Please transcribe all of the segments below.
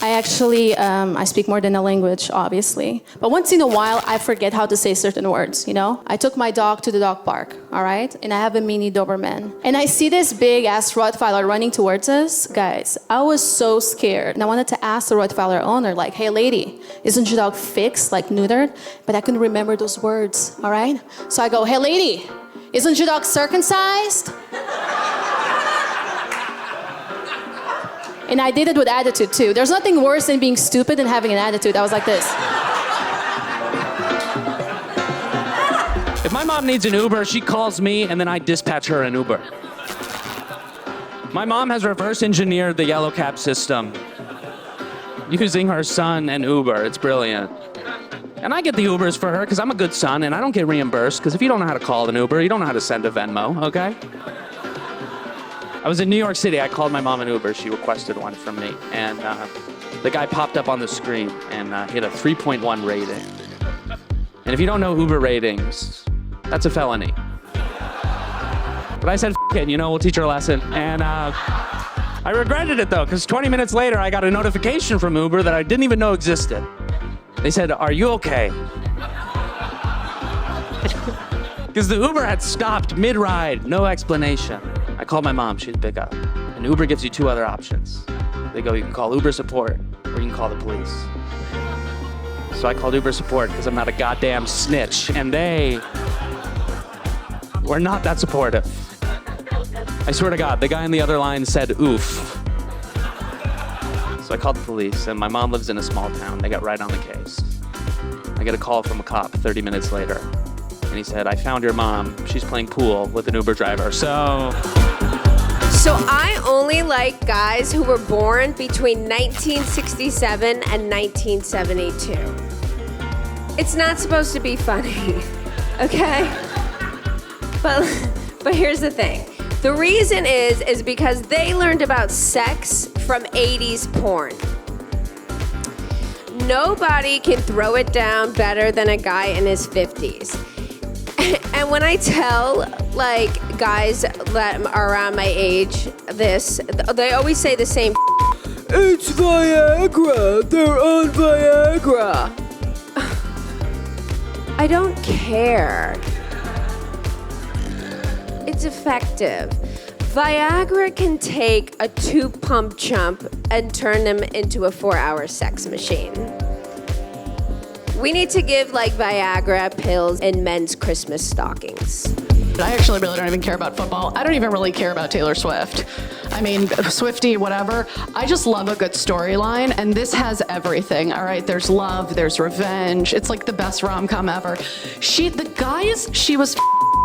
I actually, I speak more than a language, obviously. But once in a while, I forget how to say certain words, you know? I took my dog to the dog park, all right? And I have a mini Doberman. And I see this big-ass Rottweiler running towards us. Guys, I was so scared. And I wanted to ask the Rottweiler owner, like, hey, lady, isn't your dog fixed, like neutered? But I couldn't remember those words, all right? So I go, hey, lady, isn't your dog circumcised? And I did it with attitude, too. There's nothing worse than being stupid and having an attitude. I was like this. If my mom needs an Uber, she calls me, and then I dispatch her an Uber. My mom has reverse engineered the yellow cab system using her son and Uber. It's brilliant. And I get the Ubers for her because I'm a good son, and I don't get reimbursed, because if you don't know how to call an Uber, you don't know how to send a Venmo, okay? I was in New York City. I called my mom an Uber. She requested one from me. And the guy popped up on the screen and he had a 3.1 rating. And if you don't know Uber ratings, that's a felony. But I said, F it, you know, we'll teach her a lesson. And I regretted it, though, because 20 minutes later, I got a notification from Uber that I didn't even know existed. They said, are you okay? Because the Uber had stopped mid-ride, no explanation. I called my mom, she'd pick up. And Uber gives you two other options. They go, you can call Uber support, or you can call the police. So I called Uber support because I'm not a goddamn snitch, and they were not that supportive. I swear to God, the guy on the other line said, oof. So I called the police, and my mom lives in a small town. They got right on the case. I get a call from a cop 30 minutes later. And he said, I found your mom. She's playing pool with an Uber driver. So I only like guys who were born between 1967 and 1972. It's not supposed to be funny, okay? But here's the thing. The reason is because they learned about sex from 80s porn. Nobody can throw it down better than a guy in his 50s. And when I tell, like, guys that are around my age this, they always say the same, it's Viagra, they're on Viagra. I don't care. It's effective. Viagra can take a 2-pump chump and turn them into a 4-hour sex machine. We need to give, like, Viagra pills in men's Christmas stockings. I actually really don't even care about football. I don't even really care about Taylor Swift. I mean, Swiftie, whatever. I just love a good storyline, and this has everything, all right? There's love, there's revenge. It's like the best rom-com ever. The guys she was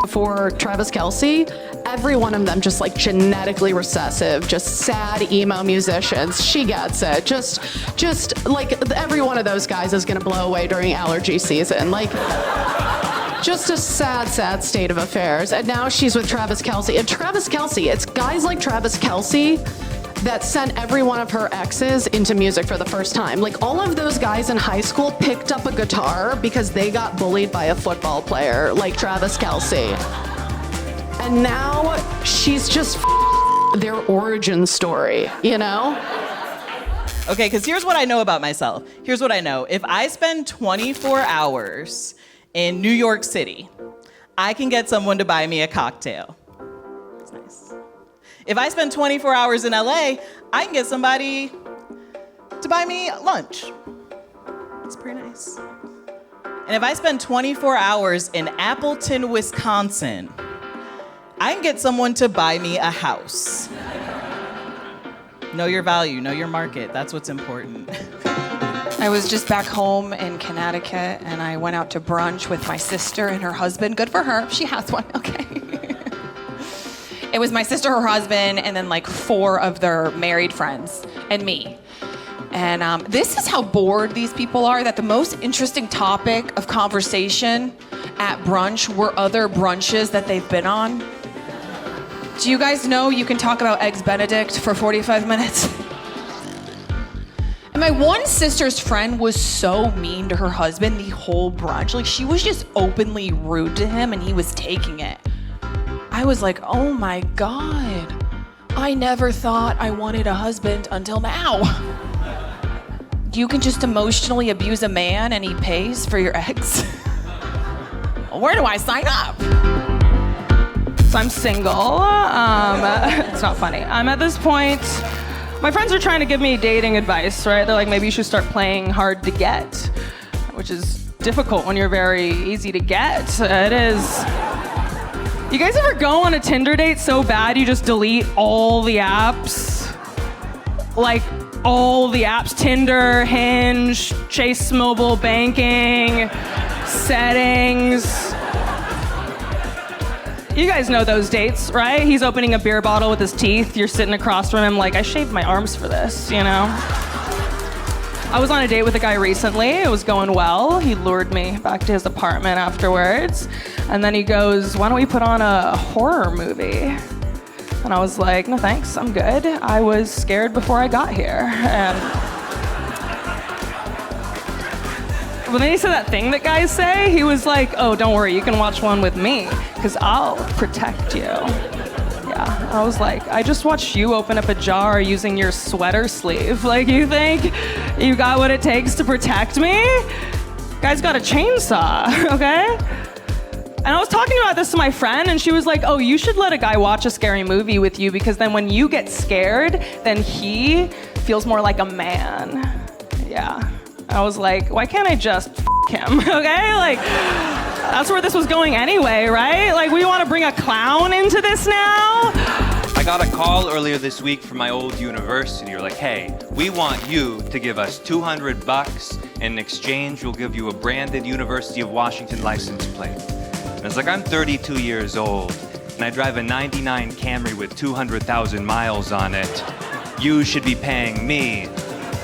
before Travis Kelce, every one of them just like genetically recessive, just sad emo musicians. She gets it. Just like every one of those guys is gonna blow away during allergy season. Like, just a sad, sad state of affairs. And now she's with Travis Kelce. And Travis Kelce, it's guys like Travis Kelce that sent every one of her exes into music for the first time. Like, all of those guys in high school picked up a guitar because they got bullied by a football player like Travis Kelce. And now she's just their origin story, you know? Okay, because here's what I know about myself. Here's what I know. If I spend 24 hours in New York City, I can get someone to buy me a cocktail. It's nice. If I spend 24 hours in LA, I can get somebody to buy me lunch. It's pretty nice. And if I spend 24 hours in Appleton, Wisconsin, I can get someone to buy me a house. Know your value, know your market. That's what's important. I was just back home in Connecticut, and I went out to brunch with my sister and her husband. Good for her. She has one. Okay. It was my sister, her husband, and then like 4 of their married friends, and me. And this is how bored these people are, that the most interesting topic of conversation at brunch were other brunches that they've been on. Do you guys know you can talk about Eggs Benedict for 45 minutes? And my one sister's friend was so mean to her husband the whole brunch. Like, she was just openly rude to him, and he was taking it. I was like, oh my God. I never thought I wanted a husband until now. you can just emotionally abuse a man and he pays for your eggs? Where do I sign up? So I'm single. It's not funny. I'm at this point, my friends are trying to give me dating advice, right? They're like, maybe you should start playing hard to get, which is difficult when you're very easy to get. It is. You guys ever go on a Tinder date so bad you just delete all the apps? Like, all the apps, Tinder, Hinge, Chase Mobile Banking, settings. You guys know those dates, right? He's opening a beer bottle with his teeth. You're sitting across from him like, I shaved my arms for this, you know? I was on a date with a guy recently. It was going well. He lured me back to his apartment afterwards. And then he goes, why don't we put on a horror movie? And I was like, no thanks, I'm good. I was scared before I got here. And when he said that thing that guys say, he was like, oh, don't worry, you can watch one with me, because I'll protect you. Yeah, I was like, I just watched you open up a jar using your sweater sleeve. Like, you think you got what it takes to protect me? Guy's got a chainsaw, okay? And I was talking about this to my friend, and she was like, oh, you should let a guy watch a scary movie with you, because then when you get scared, then he feels more like a man. Yeah. I was like, why can't I just him, okay? Like, that's where this was going anyway, right? Like, we want to bring a clown into this now? I got a call earlier this week from my old university. They're like, hey, we want you to give us $200, and in exchange, we'll give you a branded University of Washington license plate. And it's like, I'm 32 years old, and I drive a 99 Camry with 200,000 miles on it. You should be paying me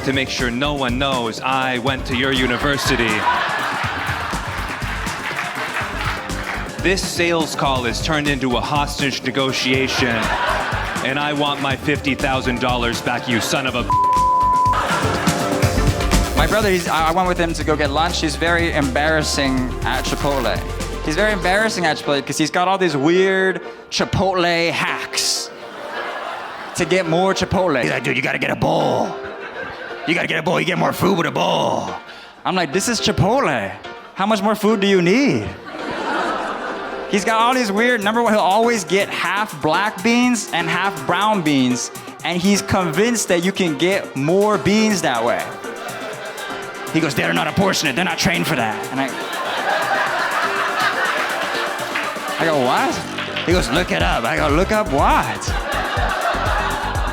to make sure no one knows I went to your university. This sales call is turned into a hostage negotiation, and I want my $50,000 back, you son of a. My brother, I went with him to go get lunch. He's very embarrassing at Chipotle. He's very embarrassing at Chipotle because he's got all these weird Chipotle hacks to get more Chipotle. He's like, dude, you gotta get a bowl. You gotta get a bowl, you get more food with a bowl. I'm like, this is Chipotle. How much more food do you need? He's got all these weird, number one, he'll always get half black beans and half brown beans, and he's convinced that you can get more beans that way. He goes, they're not apportionate, they're not trained for that. And I go, what? He goes, look it up. I go, look up what?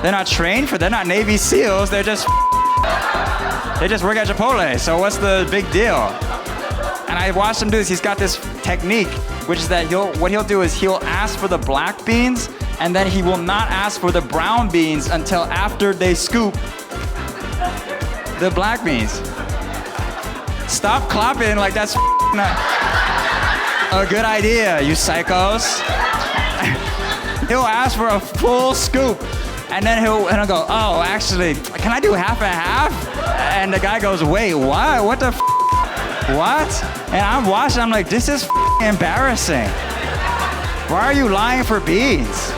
They're not trained for, they're not Navy SEALs, they just work at Chipotle, so what's the big deal? And I watched him do this. He's got this technique, which is that what he'll do is he'll ask for the black beans, and then he will not ask for the brown beans until after they scoop the black beans. Stop clapping like that's a good idea, you psychos. He'll ask for a full scoop, and then he'll go, oh, actually, can I do half and half? And the guy goes, wait, what? What the what? And I'm watching, I'm like, this is embarrassing. Why are you lying for beans?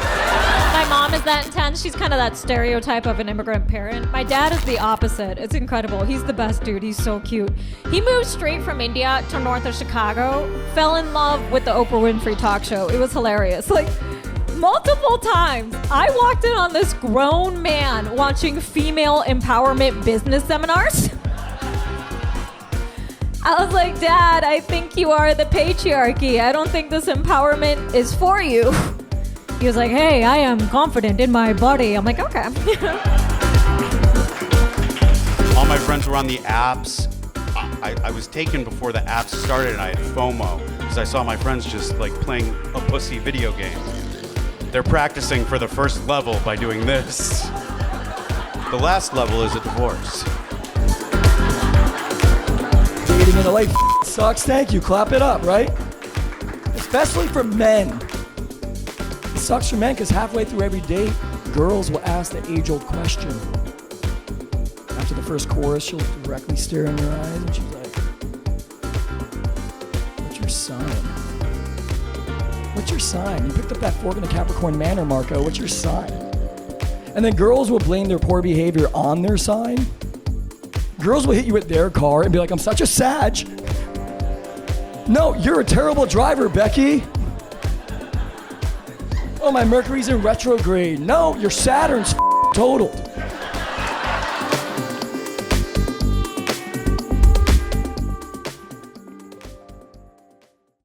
My mom is that intense. She's kind of that stereotype of an immigrant parent. My dad is the opposite. It's incredible. He's the best dude. He's so cute. He moved straight from India to north of Chicago, fell in love with the Oprah Winfrey talk show. It was hilarious. Like, multiple times, I walked in on this grown man watching female empowerment business seminars. I was like, Dad, I think you are the patriarchy. I don't think this empowerment is for you. He was like, hey, I am confident in my body. I'm like, okay. All my friends were on the apps. I was taken before the apps started, and I had FOMO because I saw my friends just like playing a pussy video game. They're practicing for the first level by doing this. The last level is a divorce. Dating in LA sucks, thank you, clap it up, right? Especially for men. It sucks for men because halfway through every date, girls will ask the age-old question. After the first chorus, she'll directly stare in your eyes and she's like, what's your sign? What's your sign? You picked up that fork in the Capricorn manner, Marco. What's your sign? And then girls will blame their poor behavior on their sign. Girls will hit you with their car and be like, I'm such a Sag. No, you're a terrible driver, Becky. Oh, my Mercury's in retrograde. No, your Saturn's totaled.